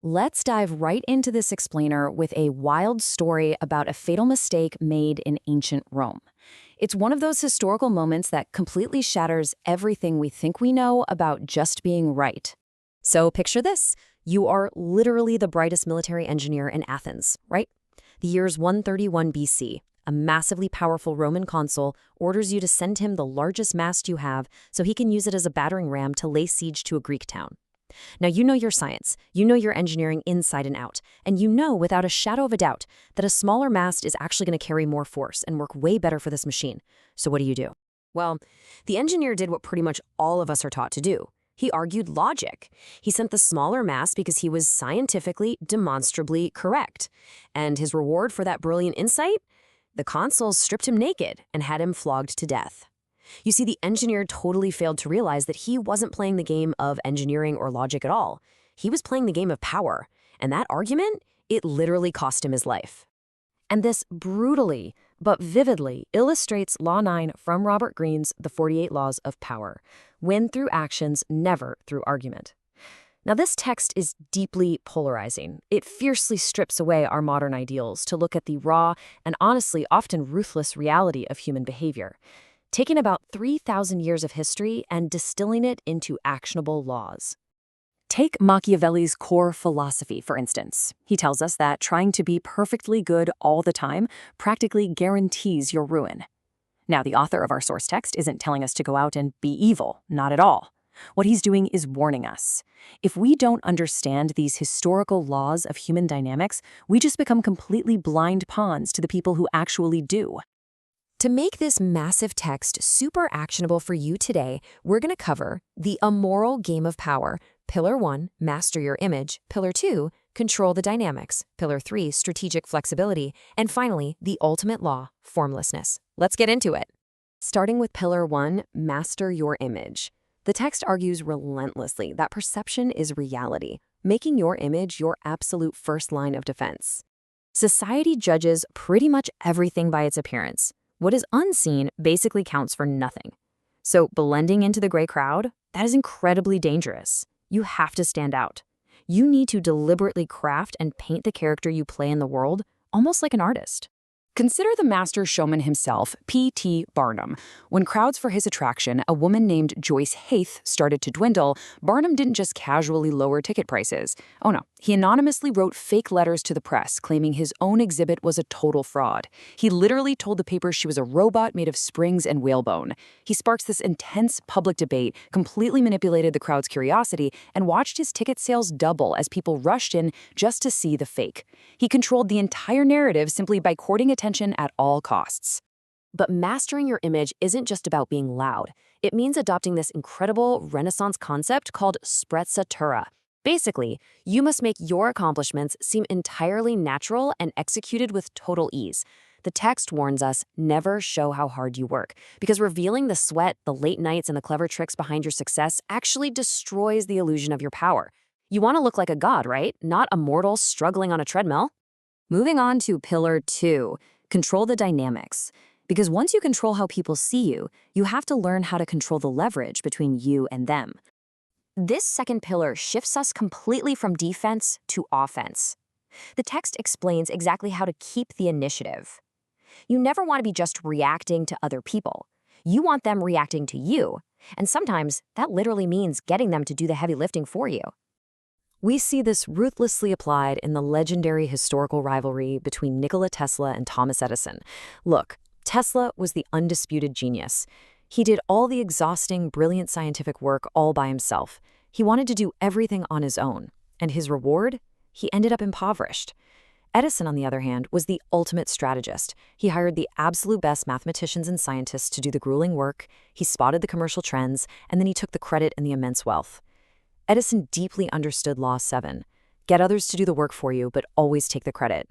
Let's dive right into this explainer with a wild story about a fatal mistake made in ancient Rome. It's one of those historical moments that completely shatters everything we think we know about just being right. So picture this. You are literally the brightest military engineer in Athens, right? The year's 131 BC. A massively powerful Roman consul orders you to send him the largest mast you have so he can use it as a battering ram to lay siege to a Greek town. Now, you know your science, you know your engineering inside and out, and you know without a shadow of a doubt that a smaller mast is actually going to carry more force and work way better for this machine. So what do? Well, the engineer did what pretty much all of us are taught to do. He argued logic. He sent the smaller mast because he was scientifically, demonstrably correct. And his reward for that brilliant insight? The consul stripped him naked and had him flogged to death. You see, the engineer totally failed to realize that he wasn't playing the game of engineering or logic at all. He was playing the game of power. And that argument, it literally cost him his life. And this brutally, but vividly, illustrates Law 9 from Robert Greene's The 48 Laws of Power. Win through actions, never through argument. Now, this text is deeply polarizing. It fiercely strips away our modern ideals to look at the raw and honestly often ruthless reality of human behavior, taking about 3,000 years of history and distilling it into actionable laws. Take Machiavelli's core philosophy, for instance. He tells us that trying to be perfectly good all the time practically guarantees your ruin. Now, the author of our source text isn't telling us to go out and be evil, not at all. What he's doing is warning us. If we don't understand these historical laws of human dynamics, we just become completely blind pawns to the people who actually do. To make this massive text super actionable for you today, we're going to cover the immoral game of power. Pillar 1, master your image. Pillar 2, control the dynamics. Pillar 3, strategic flexibility. And finally, the ultimate law, formlessness. Let's get into it. Starting with Pillar 1, master your image. The text argues relentlessly that perception is reality, making your image your absolute first line of defense. Society judges pretty much everything by its appearance. What is unseen basically counts for nothing. So blending into the gray crowd, that is incredibly dangerous. You have to stand out. You need to deliberately craft and paint the character you play in the world, almost like an artist. Consider the master showman himself, P.T. Barnum. When crowds for his attraction, a woman named Joyce Haith, started to dwindle, Barnum didn't just casually lower ticket prices. Oh no, he anonymously wrote fake letters to the press claiming his own exhibit was a total fraud. He literally told the paper she was a robot made of springs and whalebone. He sparked this intense public debate, completely manipulated the crowd's curiosity, and watched his ticket sales double as people rushed in just to see the fake. He controlled the entire narrative simply by courting attention at all costs. But mastering your image isn't just about being loud. It means adopting this incredible Renaissance concept called sprezzatura. Basically, you must make your accomplishments seem entirely natural and executed with total ease. The text warns us, never show how hard you work, because revealing the sweat, the late nights, and the clever tricks behind your success actually destroys the illusion of your power. You want to look like a god, right? Not a mortal struggling on a treadmill. Moving on to Pillar 2, control the dynamics. Because once you control how people see you, you have to learn how to control the leverage between you and them. This second pillar shifts us completely from defense to offense. The text explains exactly how to keep the initiative. You never want to be just reacting to other people. You want them reacting to you, and sometimes that literally means getting them to do the heavy lifting for you. We see this ruthlessly applied in the legendary historical rivalry between Nikola Tesla and Thomas Edison. Look, Tesla was the undisputed genius. He did all the exhausting, brilliant scientific work all by himself. He wanted to do everything on his own. And his reward? He ended up impoverished. Edison, on the other hand, was the ultimate strategist. He hired the absolute best mathematicians and scientists to do the grueling work, he spotted the commercial trends, and then he took the credit and the immense wealth. Edison deeply understood Law 7. Get others to do the work for you, but always take the credit.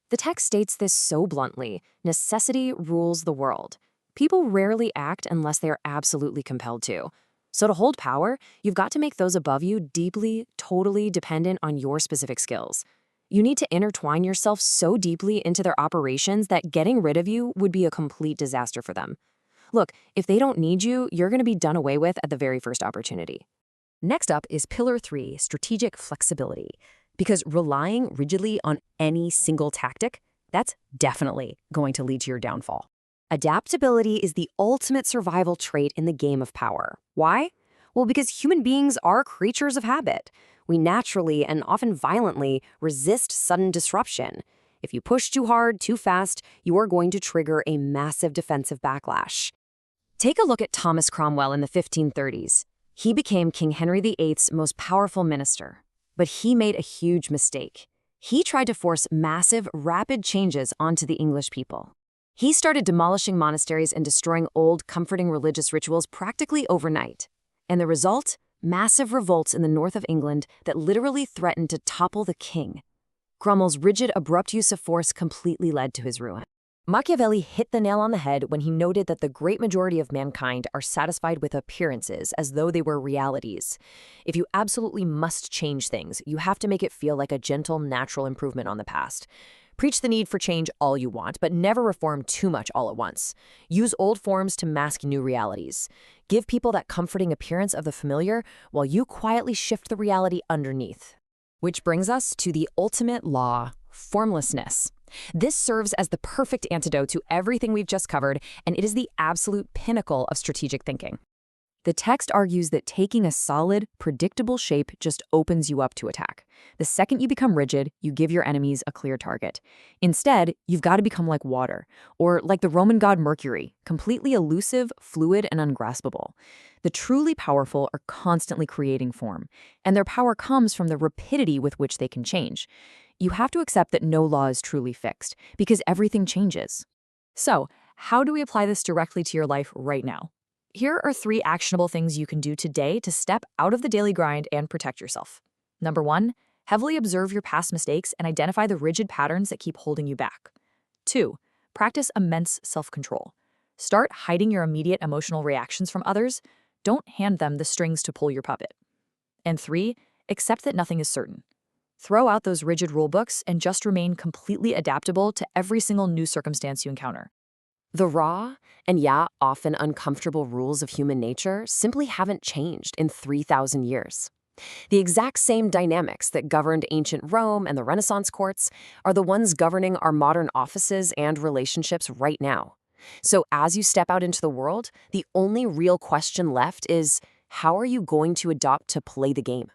The text states this so bluntly: necessity rules the world. People rarely act unless they are absolutely compelled to. So to hold power, you've got to make those above you deeply, totally dependent on your specific skills. You need to intertwine yourself so deeply into their operations that getting rid of you would be a complete disaster for them. Look, if they don't need you, you're going to be done away with at the very first opportunity. Next up is Pillar 3, strategic flexibility. Because relying rigidly on any single tactic, that's definitely going to lead to your downfall. Adaptability is the ultimate survival trait in the game of power. Why? Well, because human beings are creatures of habit. We naturally and often violently resist sudden disruption. If you push too hard, too fast, you are going to trigger a massive defensive backlash. Take a look at Thomas Cromwell in the 1530s. He became King Henry VIII's most powerful minister. But he made a huge mistake. He tried to force massive, rapid changes onto the English people. He started demolishing monasteries and destroying old, comforting religious rituals practically overnight. And the result? Massive revolts in the north of England that literally threatened to topple the king. Cromwell's rigid, abrupt use of force completely led to his ruin. Machiavelli hit the nail on the head when he noted that the great majority of mankind are satisfied with appearances as though they were realities. If you absolutely must change things, you have to make it feel like a gentle, natural improvement on the past. Preach the need for change all you want, but never reform too much all at once. Use old forms to mask new realities. Give people that comforting appearance of the familiar while you quietly shift the reality underneath. Which brings us to the ultimate law, formlessness. This serves as the perfect antidote to everything we've just covered, and it is the absolute pinnacle of strategic thinking. The text argues that taking a solid, predictable shape just opens you up to attack. The second you become rigid, you give your enemies a clear target. Instead, you've got to become like water, or like the Roman god Mercury, completely elusive, fluid, and ungraspable. The truly powerful are constantly creating form, and their power comes from the rapidity with which they can change. You have to accept that no law is truly fixed, because everything changes. So, how do we apply this directly to your life right now? Here are 3 actionable things you can do today to step out of the daily grind and protect yourself. Number 1, heavily observe your past mistakes and identify the rigid patterns that keep holding you back. 2, practice immense self-control. Start hiding your immediate emotional reactions from others. Don't hand them the strings to pull your puppet. And 3, accept that nothing is certain. Throw out those rigid rulebooks and just remain completely adaptable to every single new circumstance you encounter. The raw and often uncomfortable rules of human nature simply haven't changed in 3,000 years. The exact same dynamics that governed ancient Rome and the Renaissance courts are the ones governing our modern offices and relationships right now. So as you step out into the world, the only real question left is, how are you going to adopt to play the game?